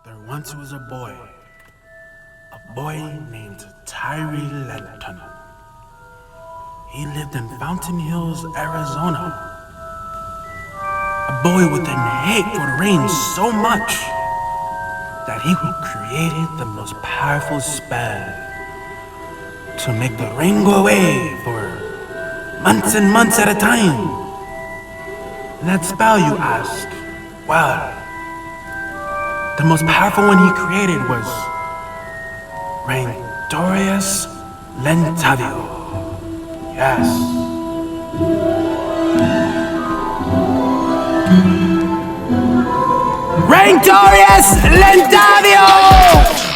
There once was a boy named Tyree Linton. He lived in Fountain Hills, Arizona. A boy with an hate for the rain so much that he created the most powerful spell to make the rain go away for months and months at a time. And that spell, you ask? Well, the most powerful one he created was Raintorius Lentavio. Yes. Raintorius Lentavio!